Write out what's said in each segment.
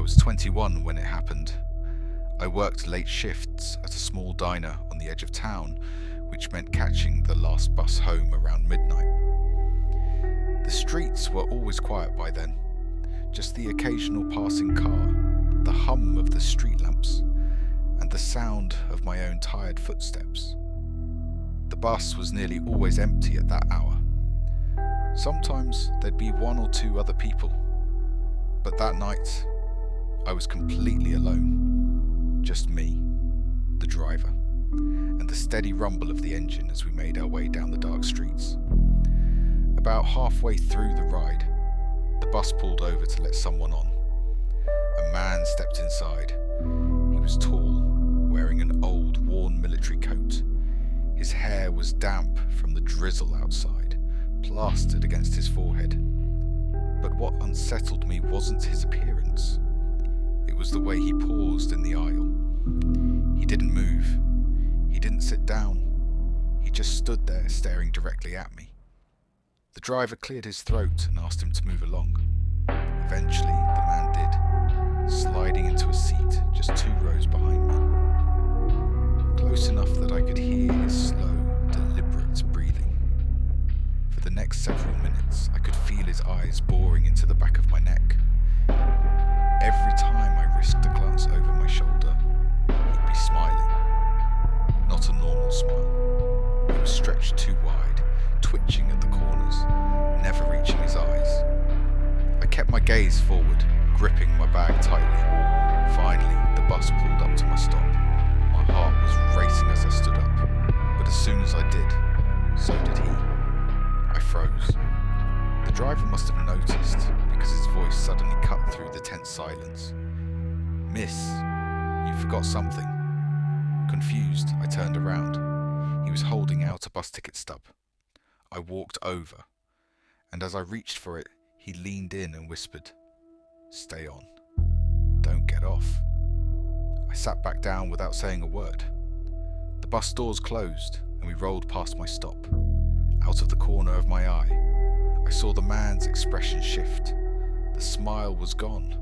was 21 when it happened. I worked late shifts at a small diner on the edge of town, which meant catching the last bus home around midnight. The streets were always quiet by then, just the occasional passing car, the hum of the street lamps, and the sound of my own tired footsteps. The bus was nearly always empty at that hour. Sometimes there'd be one or two other people, but that night I was completely alone. Just me, the driver, and the steady rumble of the engine as we made our way down the dark streets. About halfway through the ride, the bus pulled over to let someone on. A man stepped inside. He was tall, wearing an old, worn military coat. His hair was damp from the drizzle outside, plastered against his forehead. But what unsettled me wasn't his appearance. It was the way he paused in the aisle. He didn't move. He didn't sit down. He just stood there staring directly at me. The driver cleared his throat and asked him to move along. Eventually, the man did, sliding into a seat just 2 rows behind me. Close enough that I could hear his slow, deliberate breathing. For the next several minutes, I could feel his eyes boring into the back of my neck. Every time I risked a glance over my shoulder, he'd be smiling. Not a normal smile. It was stretched too wide, twitching at the corners, never reaching his eyes. I kept my gaze forward, gripping my bag tightly. Finally, the bus pulled up to my stop. My heart was racing as I stood up, but as soon as I did, so did he. I froze. The driver must have noticed, because his voice suddenly cut through the tense silence. "Miss, you forgot something." Confused, I turned around. He was holding out a bus ticket stub. I walked over, and as I reached for it, he leaned in and whispered, "Stay on. Don't get off." I sat back down without saying a word. The bus doors closed, and we rolled past my stop. Out of the corner of my eye, I saw the man's expression shift. The smile was gone.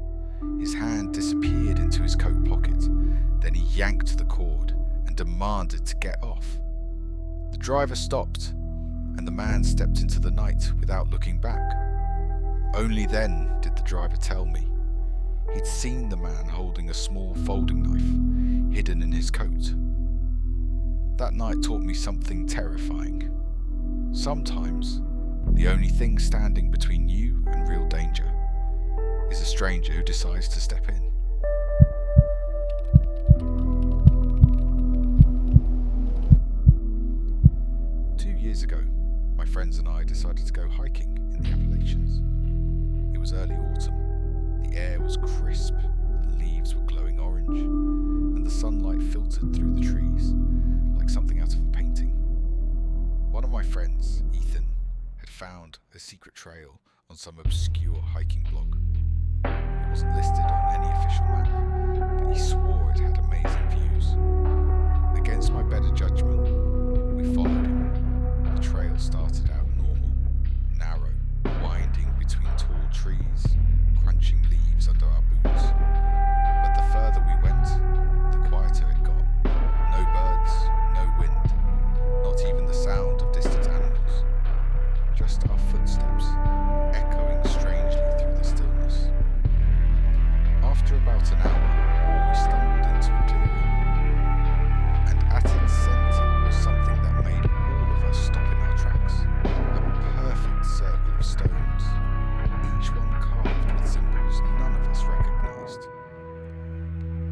His hand disappeared into his coat pocket. Then he yanked the cord and demanded to get off. The driver stopped, and the man stepped into the night without looking back. Only then did the driver tell me. He'd seen the man holding a small folding knife hidden in his coat. That night taught me something terrifying. Sometimes, the only thing standing between you and real danger is a stranger who decides to step in. Years ago, my friends and I decided to go hiking in the Appalachians. It was early autumn. The air was crisp, the leaves were glowing orange, and the sunlight filtered through the trees like something out of a painting. One of my friends, Ethan, had found a secret trail on some obscure hiking blog. It wasn't listed on any official map, but he swore it had amazing views. Against my better judgment, we followed him. The trail started out normal, narrow, winding between tall trees, crunching leaves under our boots. But the further we went, the quieter it got. No birds, no wind, not even the sound of distant animals. Just our footsteps, echoing strangely through the stillness. After about an hour, we stumbled into a clearing, and at its centre was something that made all of us stop in our tracks. A perfect circle of stones, each one carved with symbols none of us recognised.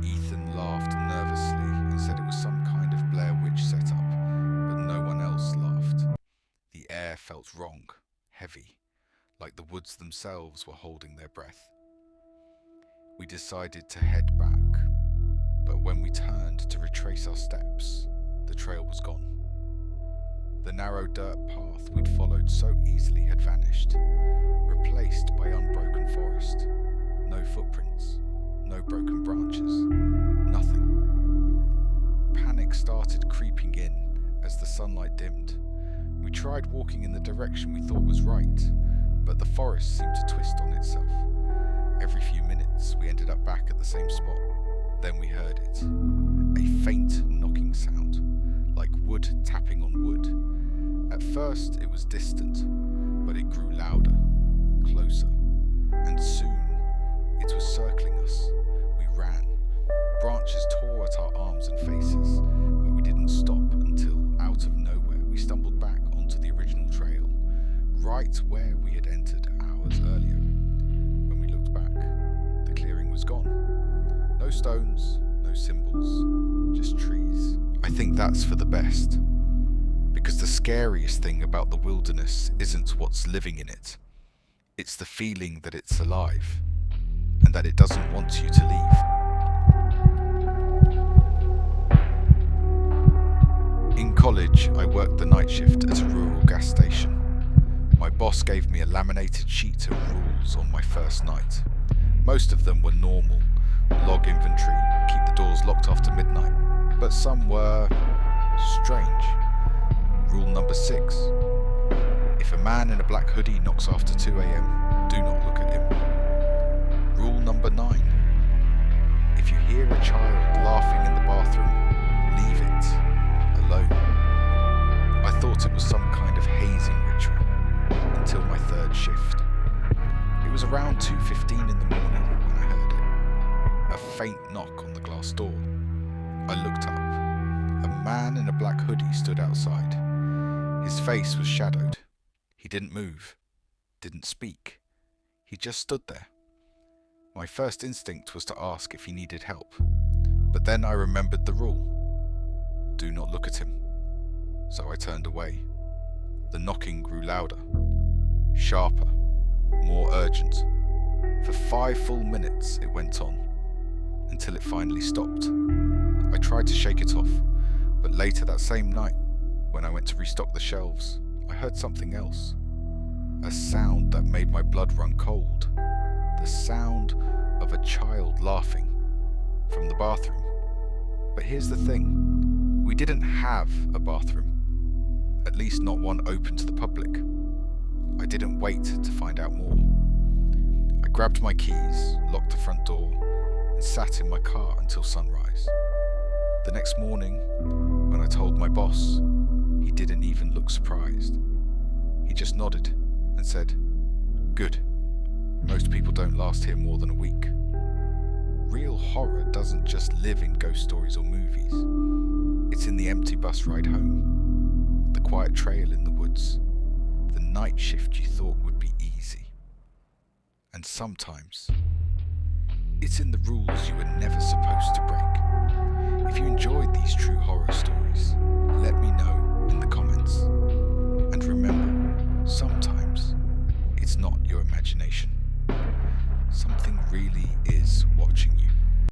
Ethan laughed nervously and said it was some kind of Blair Witch setup, but no one else laughed. The air felt wrong, heavy, like the woods themselves were holding their breath. We decided to head back, but when we turned to retrace our steps, the trail was gone. The narrow dirt path we'd followed so easily had vanished, replaced by unbroken forest. No footprints, no broken branches, nothing. Panic started creeping in as the sunlight dimmed. We tried walking in the direction we thought was right, but the forest seemed to twist on itself. Every few minutes, minutes, we ended up back at the same spot. Then we heard it. A faint knocking sound, like wood tapping on wood. At first, it was distant, but it grew louder, closer, and soon it was circling us. We ran. Branches tore at our arms and faces, but we didn't stop until, out of nowhere, we stumbled back onto the original trail, right where we had entered hours earlier. When we looked back, the clearing was gone. No stones, no symbols, just trees. I think that's for the best, because the scariest thing about the wilderness isn't what's living in it. It's the feeling that it's alive, and that it doesn't want you to leave. In college, I worked the night shift at a rural gas station. My boss gave me a laminated sheet of rules on my first night. Most of them were normal: log inventory, keep the doors locked after midnight. But some were strange. Rule number 6. If a man in a black hoodie knocks after 2 a.m, do not look at him. Rule number 9. If you hear a child laughing in the bathroom, leave it alone. I thought it was some kind of hazing ritual until my third shift. It was around 2:15 in the morning when I heard it. A faint knock on the glass door. I looked up. A man in a black hoodie stood outside. His face was shadowed. He didn't move, didn't speak. He just stood there. My first instinct was to ask if he needed help, but then I remembered the rule: do not look at him. So I turned away. The knocking grew louder, sharper, more urgent. For 5 full minutes it went on, until it finally stopped. I tried to shake it off, but later that same night, when I went to restock the shelves, I heard something else. A sound that made my blood run cold. The sound of a child laughing from the bathroom. But here's the thing, we didn't have a bathroom. At least not one open to the public. I didn't wait to find out more. I grabbed my keys, locked the front door, and sat in my car until sunrise. The next morning, when I told my boss, he didn't even look surprised. He just nodded and said, "Good. Most people don't last here more than a week." Real horror doesn't just live in ghost stories or movies. It's in the empty bus ride home, the quiet trail in the woods, the night shift you thought would be easy. And sometimes, it's in the rules you were never supposed to break. If you enjoyed these true horror stories, let me know in the comments. And remember, sometimes it's not your imagination. Something really is watching you.